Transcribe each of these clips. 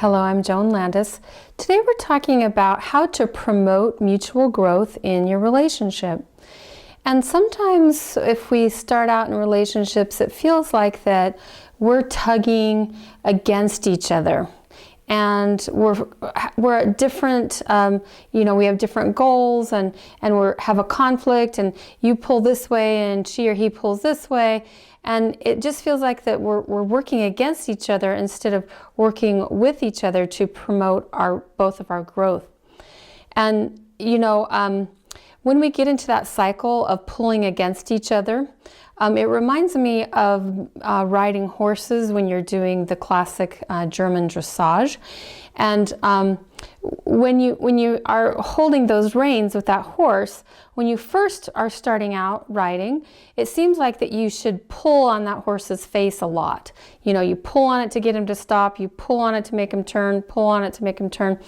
Hello, I'm Joan Landis. Today we're talking about how to promote mutual growth in your relationship. And sometimes if we start out in relationships, it feels like that we're tugging against each other. And we're at different, we have different goals and we have a conflict, and you pull this way and she or he pulls this way. And it just feels like that we're working against each other instead of working with each other to promote both of our growth. And, when we get into that cycle of pulling against each other, it reminds me of riding horses when you're doing the classic German dressage. And when you are holding those reins with that horse, when you first are starting out riding, it seems like that you should pull on that horse's face a lot. You pull on it to get him to stop, you pull on it to make him turn, pull on it to make him turn.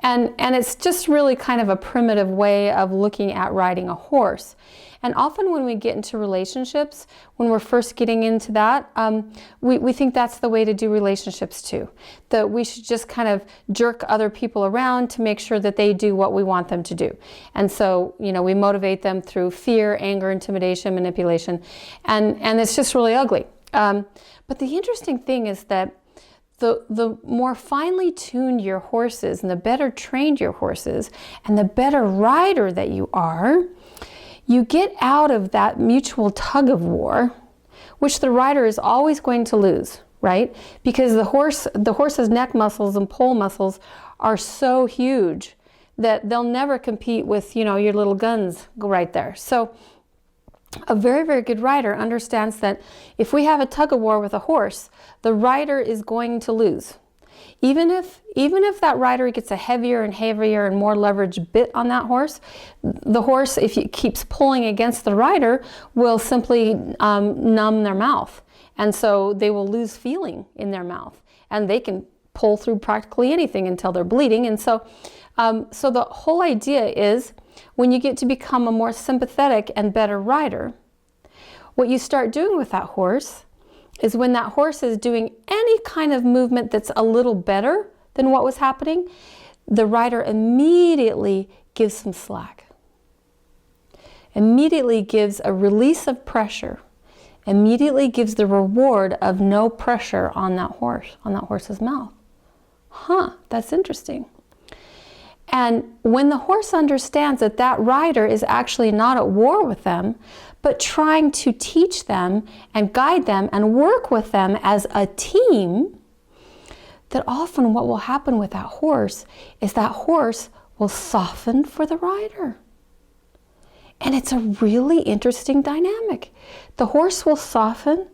And it's just really kind of a primitive way of looking at riding a horse. And often when we get into relationships, when we're first getting into that, we think that's the way to do relationships too. That we should just kind of jerk other people around to make sure that they do what we want them to do. And so, we motivate them through fear, anger, intimidation, manipulation, and it's just really ugly. But the interesting thing is that the more finely tuned your horse is, and the better trained your horse is, and the better rider that you are, you get out of that mutual tug of war, which the rider is always going to lose, right? Because the horse's neck muscles and pole muscles are so huge that they'll never compete with, your little guns right there. So a very, very good rider understands that if we have a tug of war with a horse, the rider is going to lose. Even if that rider gets a heavier and heavier and more leveraged bit on that horse, the horse, if it keeps pulling against the rider, will simply numb their mouth. And so they will lose feeling in their mouth. And they can pull through practically anything until they're bleeding. And so the whole idea is, when you get to become a more sympathetic and better rider, what you start doing with that horse is, when that horse is doing any kind of movement that's a little better than what was happening, the rider immediately gives some slack. Immediately gives a release of pressure. Immediately gives the reward of no pressure on that horse's mouth. That's interesting. And when the horse understands that that rider is actually not at war with them, but trying to teach them and guide them and work with them as a team, that often what will happen with that horse is that horse will soften for the rider. And it's a really interesting dynamic. The horse will soften,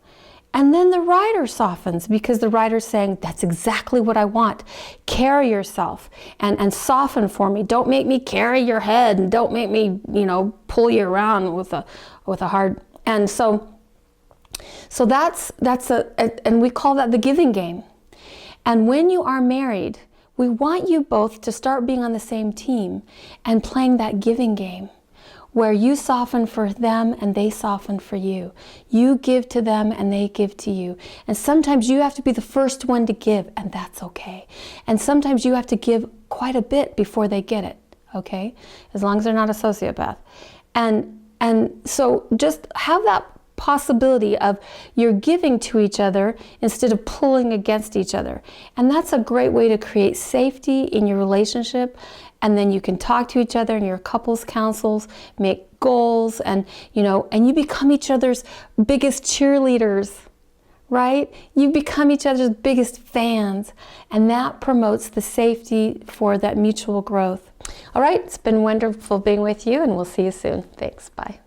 and then the rider softens, because the rider's saying, that's exactly what I want. Carry yourself and soften for me. Don't make me carry your head, and don't make me, pull you around with a hard. And so that's and we call that the giving game. And when you are married, we want you both to start being on the same team and playing that giving game, where you soften for them and they soften for you. You give to them and they give to you. And sometimes you have to be the first one to give, and that's okay. And sometimes you have to give quite a bit before they get it, okay? As long as they're not a sociopath. And so just have that possibility of you're giving to each other instead of pulling against each other. And that's a great way to create safety in your relationship. And then you can talk to each other in your couples councils, make goals, and you become each other's biggest cheerleaders, right? You become each other's biggest fans, and that promotes the safety for that mutual growth. All right, it's been wonderful being with you, and we'll see you soon. Thanks, bye.